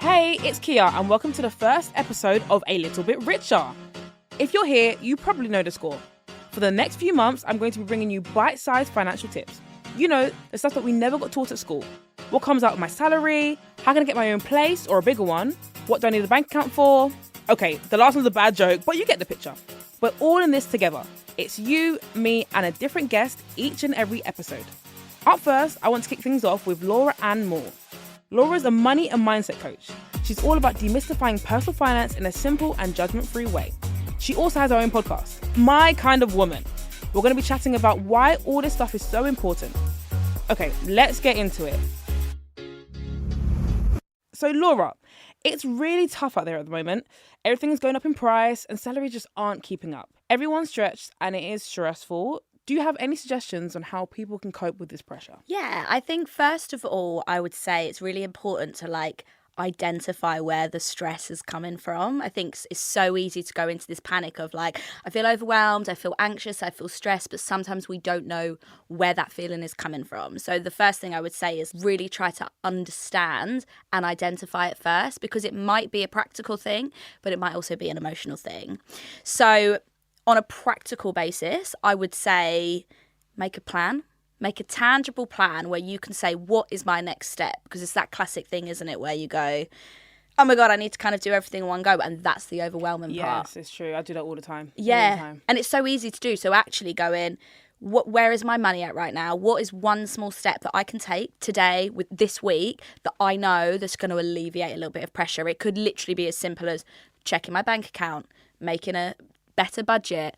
Hey, it's Kia, and welcome to the first episode of A Little Bit Richer. If you're here, you probably know the score. For the next few months, I'm going to be bringing you bite-sized financial tips. You know, the stuff that we never got taught at school. What comes out of my salary? How can I get my own place or a bigger one? What do I need a bank account for? Okay, the last one's a bad joke, but you get the picture. We're all in this together. It's you, me, and a different guest each and every episode. Up first, I want to kick things off with Laura Ann Moore. Laura's a money and mindset coach. She's all about demystifying personal finance in a simple and judgement-free way. She also has her own podcast, My Kind of Woman. We're going to be chatting about why all this stuff is so important. Okay, let's get into it. So Laura, it's really tough out there at the moment. Everything's going up in price and salaries just aren't keeping up. Everyone's stretched and it is stressful. Do you have any suggestions on how people can cope with this pressure? Yeah, I think first of all, I would say it's really important to identify where the stress is coming from. I think it's so easy to go into this panic of I feel overwhelmed, I feel anxious, I feel stressed, but sometimes we don't know where that feeling is coming from. So the first thing I would say is really try to understand and identify it first, because it might be a practical thing, but it might also be an emotional thing. So on a practical basis, I would say make a plan. Make a tangible plan where you can say, what is my next step? Because it's that classic thing, isn't it, where you go, oh my God, I need to kind of do everything in one go. And that's the overwhelming part. Yes, it's true. I do that all the time. Yeah. And it's so easy to do. So actually go in, where is my money at right now? What is one small step that I can take today with this week that I know that's going to alleviate a little bit of pressure? It could literally be as simple as checking my bank account, making a better budget,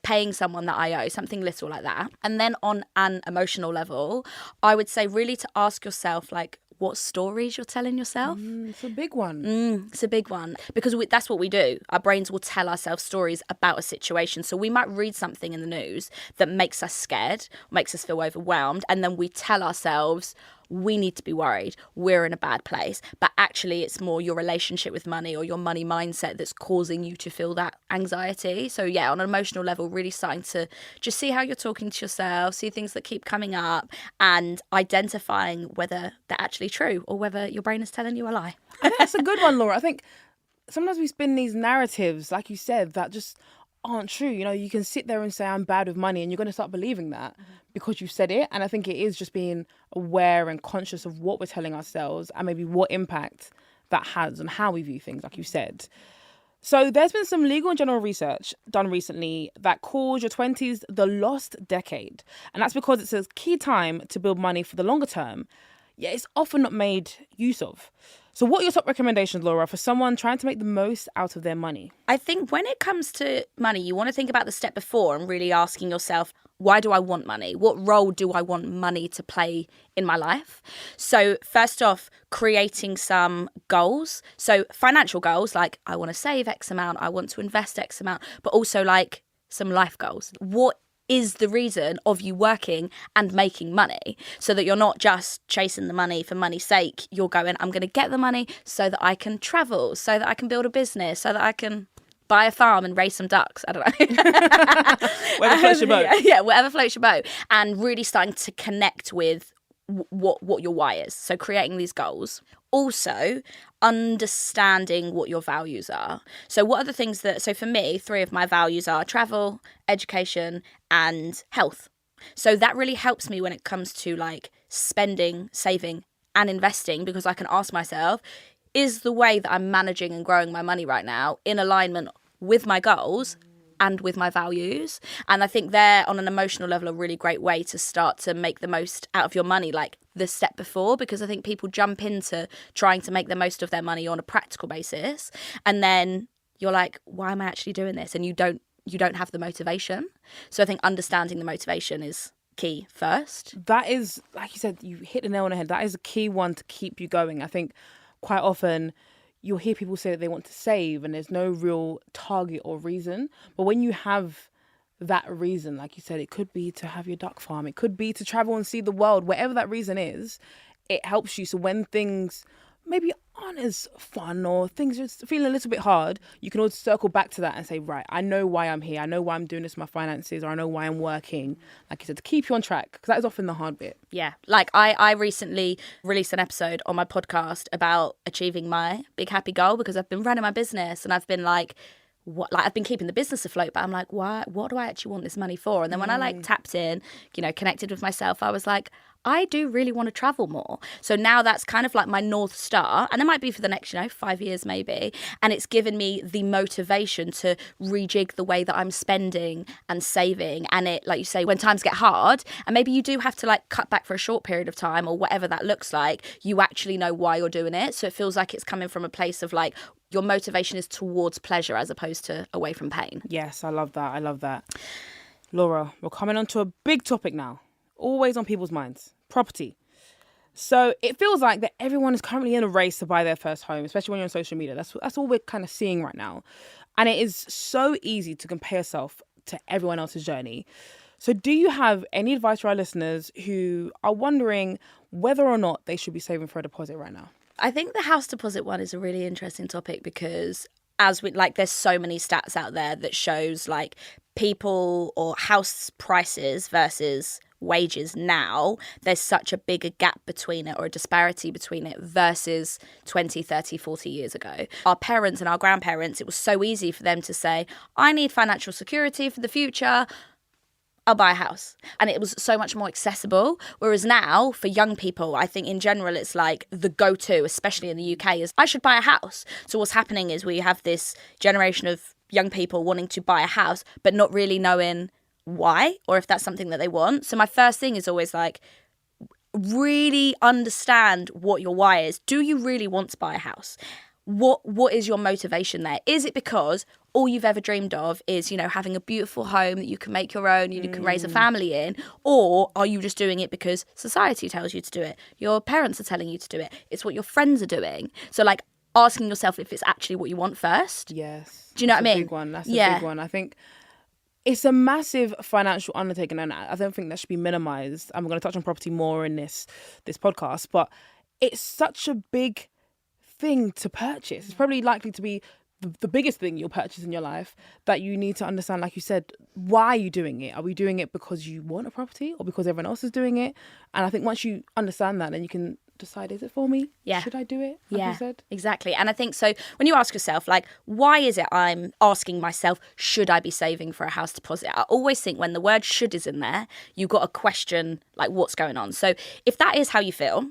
paying someone that I owe, something little like that. And then on an emotional level, I would say really to ask yourself, what stories you're telling yourself. It's a big one. It's a big one because that's what we do. Our brains will tell ourselves stories about a situation. So we might read something in the news that makes us scared, makes us feel overwhelmed, and then we tell ourselves, we need to be worried, we're in a bad place. But actually it's more your relationship with money or your money mindset that's causing you to feel that anxiety. So yeah, on an emotional level, really starting to just see how you're talking to yourself, see things that keep coming up, and identifying whether they're actually true or whether your brain is telling you a lie. I think that's a good one, Laura. I think sometimes we spin these narratives, like you said, that just aren't true. You can sit there and say I'm bad with money and you're going to start believing that because you said it. And I think it is just being aware and conscious of what we're telling ourselves and maybe what impact that has on how we view things, like you said. So there's been some legal and general research done recently that calls your 20s the lost decade. And that's because it's a key time to build money for the longer term, yet it's often not made use of. So what are your top recommendations, Laura, for someone trying to make the most out of their money? I think when it comes to money, you want to think about the step before and really asking yourself, why do I want money? What role do I want money to play in my life? So first off, creating some goals. So financial goals, like I want to save X amount, I want to invest X amount, but also some life goals. What is the reason of you working and making money, so that you're not just chasing the money for money's sake. You're going, I'm going to get the money so that I can travel, so that I can build a business, so that I can buy a farm and raise some ducks. I don't know. Whatever floats your boat. Yeah, whatever floats your boat. And really starting to connect with what your why is. So creating these goals. Also, understanding what your values are. So what are the things so for me, 3 of my values are travel, education, and health. So that really helps me when it comes to spending, saving, and investing, because I can ask myself, is the way that I'm managing and growing my money right now in alignment with my goals and with my values? And I think they're, on an emotional level, a really great way to start to make the most out of your money, the step before, because I think people jump into trying to make the most of their money on a practical basis, and then you're like, why am I actually doing this? And you don't have the motivation. So I think understanding the motivation is key first. That is, like you said, you hit the nail on the head. That is a key one to keep you going. I think quite often you'll hear people say that they want to save and there's no real target or reason. But when you have that reason, like you said, it could be to have your duck farm, it could be to travel and see the world, whatever that reason is, it helps you. So when things maybe aren't as fun or things are feeling a little bit hard, you can always circle back to that and say, right, I know why I'm here. I know why I'm doing this with my finances, or I know why I'm working. Like you said, to keep you on track, because that is often the hard bit. Yeah. Like I recently released an episode on my podcast about achieving my big happy goal, because I've been running my business and I've been like, I've been keeping the business afloat, but I'm like, what do I actually want this money for? And then when I tapped in, connected with myself, I was like, I do really want to travel more. So now that's kind of like my North Star. And it might be for the next, 5 years maybe. And it's given me the motivation to rejig the way that I'm spending and saving. And it, like you say, when times get hard, and maybe you do have to cut back for a short period of time or whatever that looks like, you actually know why you're doing it. So it feels like it's coming from a place of your motivation is towards pleasure as opposed to away from pain. Yes, I love that. Laura, we're coming on to a big topic now. Always on people's minds, property. So it feels like that everyone is currently in a race to buy their first home, especially when you're on social media. That's all we're kind of seeing right now. And it is so easy to compare yourself to everyone else's journey. So do you have any advice for our listeners who are wondering whether or not they should be saving for a deposit right now? I think the house deposit one is a really interesting topic, because there's so many stats out there that shows people or house prices versus wages now, there's such a bigger gap between it, or a disparity between it, versus 20, 30, 40 years ago. Our parents and our grandparents, it was so easy for them to say, I need financial security for the future, I'll buy a house. And it was so much more accessible. Whereas now, for young people, I think in general, it's the go-to, especially in the UK, is I should buy a house. So what's happening is we have this generation of young people wanting to buy a house, but not really knowing why, or if that's something that they want. So my first thing is always really understand what your why is. Do you really want to buy a house? What is your motivation there? Is it because all you've ever dreamed of is, having a beautiful home that you can make your own, you can raise a family in? Or are you just doing it because society tells you to do it? Your parents are telling you to do it. It's what your friends are doing. So asking yourself if it's actually what you want first. Yes. Do you know what I mean? That's a big one. I think it's a massive financial undertaking, and I don't think that should be minimized. I'm going to touch on property more in this podcast, but it's such a big thing to purchase. It's probably likely to be the biggest thing you'll purchase in your life, that you need to understand, like you said, why are you doing it? Are we doing it because you want a property or because everyone else is doing it? And I think once you understand that, then you can decide, is it for me? Yeah. Should I do it? You said? Exactly. And I think so when you ask yourself, why is it I'm asking myself, should I be saving for a house deposit? I always think when the word should is in there, you've got to question what's going on. So if that is how you feel,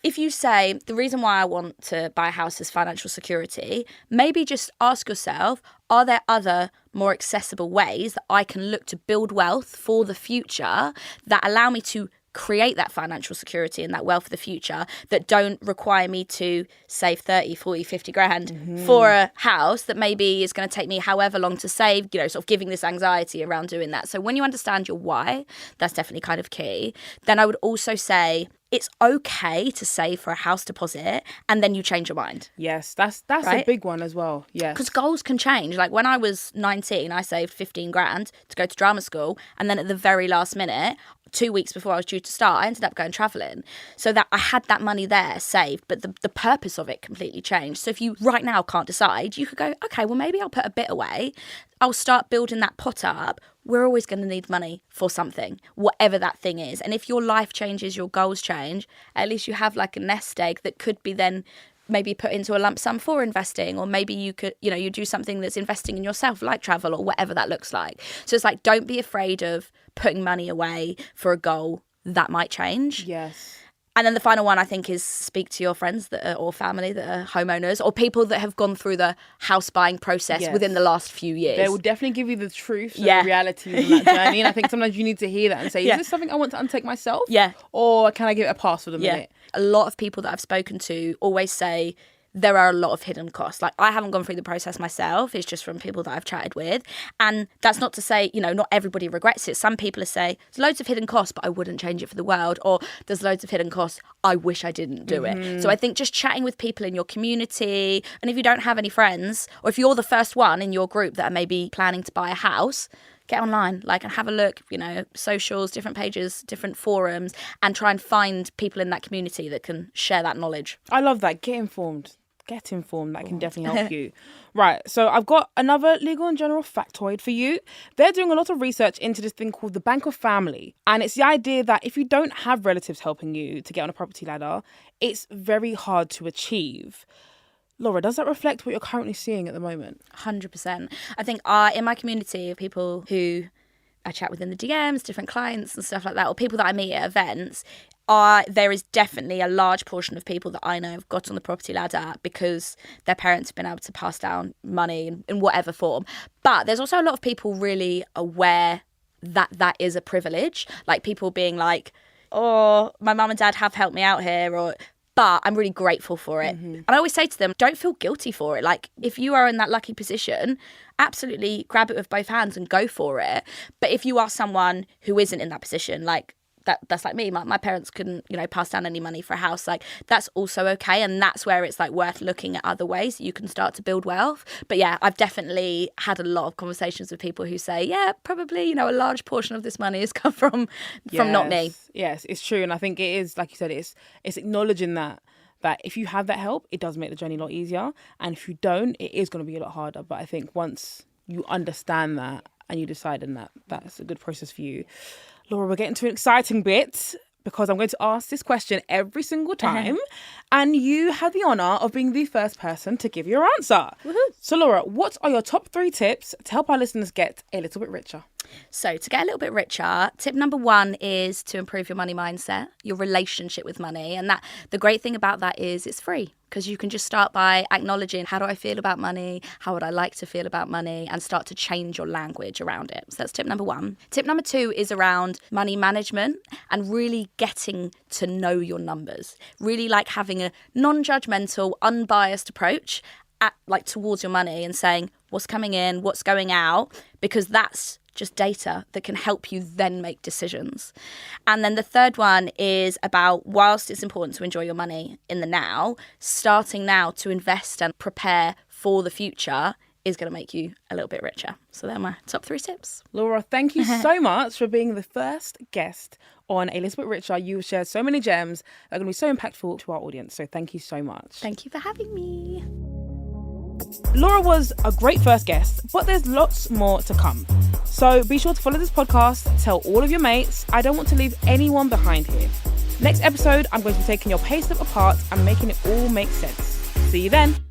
if you say, the reason why I want to buy a house is financial security, maybe just ask yourself, are there other more accessible ways that I can look to build wealth for the future that allow me to create that financial security and that wealth for the future, that don't require me to save 30, 40, 50 grand for a house that maybe is going to take me however long to save, sort of giving this anxiety around doing that. So when you understand your why, that's definitely kind of key. Then I would also say it's okay to save for a house deposit and then you change your mind. Yes, that's right? A big one as well. Yes. Because goals can change. When I was 19, I saved 15 grand to go to drama school, and then at the very last minute, 2 weeks before I was due to start, I ended up going travelling. So that I had that money there saved, but the purpose of it completely changed. So if you right now can't decide, you could go, okay, well, maybe I'll put a bit away. I'll start building that pot up. We're always going to need money for something, whatever that thing is. And if your life changes, your goals change, at least you have a nest egg that could be then maybe put into a lump sum for investing, or maybe you could, you do something that's investing in yourself, like travel or whatever that looks like. So it's don't be afraid of putting money away for a goal that might change. Yes. And then the final one, I think, is speak to your friends or family that are homeowners, or people that have gone through the house buying process within the last few years. They will definitely give you the truth and the reality of that journey. And I think sometimes you need to hear that and say, is this something I want to undertake myself? Yeah. Or can I give it a pass for the minute? A lot of people that I've spoken to always say there are a lot of hidden costs. I haven't gone through the process myself. It's just from people that I've chatted with. And that's not to say, not everybody regrets it. Some people say, there's loads of hidden costs, but I wouldn't change it for the world. Or there's loads of hidden costs, I wish I didn't do it. So I think just chatting with people in your community, and if you don't have any friends, or if you're the first one in your group that are maybe planning to buy a house, get online, like, and have a look, socials, different pages, different forums, and try and find people in that community that can share that knowledge. I love that. Get informed. That can definitely help you. Right, so I've got another legal and general factoid for you. They're doing a lot of research into this thing called the bank of family. And it's the idea that if you don't have relatives helping you to get on a property ladder, it's very hard to achieve. Laura, does that reflect what you're currently seeing at the moment? 100%. I think in my community of people who I chat with in the DMs, different clients and stuff like that, or people that I meet at events, there is definitely a large portion of people that I know have got on the property ladder because their parents have been able to pass down money in whatever form. But there's also a lot of people really aware that is a privilege. Like people being like, oh, my mum and dad have helped me out here, but I'm really grateful for it. And I always say to them, don't feel guilty for it. Like if you are in that lucky position, absolutely grab it with both hands and go for it. But if you are someone who isn't in that position, like that's like me, my parents couldn't, pass down any money for a house, like that's also okay. And that's where it's like worth looking at other ways you can start to build wealth. But yeah, I've definitely had a lot of conversations with people who say, yeah, probably, a large portion of this money has come from not me. Yes, it's true. And I think it is, like you said, it's acknowledging that if you have that help, it does make the journey a lot easier. And if you don't, it is going to be a lot harder. But I think once you understand that and you decide on that's a good process for you. Laura, we're getting to an exciting bit because I'm going to ask this question every single time. And you have the honour of being the first person to give your answer. Woohoo. So Laura, what are your top 3 tips to help our listeners get a little bit richer? So to get a little bit richer, tip number 1 is to improve your money mindset, your relationship with money. And the great thing about that is it's free because you can just start by acknowledging, how do I feel about money? How would I like to feel about money? And start to change your language around it. So that's tip number 1. Tip number 2 is around money management and really getting to know your numbers. Really like having a non-judgmental, unbiased approach towards your money and saying what's coming in, what's going out, because that's just data that can help you then make decisions. And then the third one is about, whilst it's important to enjoy your money in the now, starting now to invest and prepare for the future is going to make you a little bit richer. So they're my top 3 tips. Laura, thank you so much for being the first guest on A Little Bit Richer. You've shared so many gems that are going to be so impactful to our audience. So thank you so much. Thank you for having me. Laura was a great first guest, but there's lots more to come. So be sure to follow this podcast, tell all of your mates. I don't want to leave anyone behind here. Next episode, I'm going to be taking your payslip apart and making it all make sense. See you then.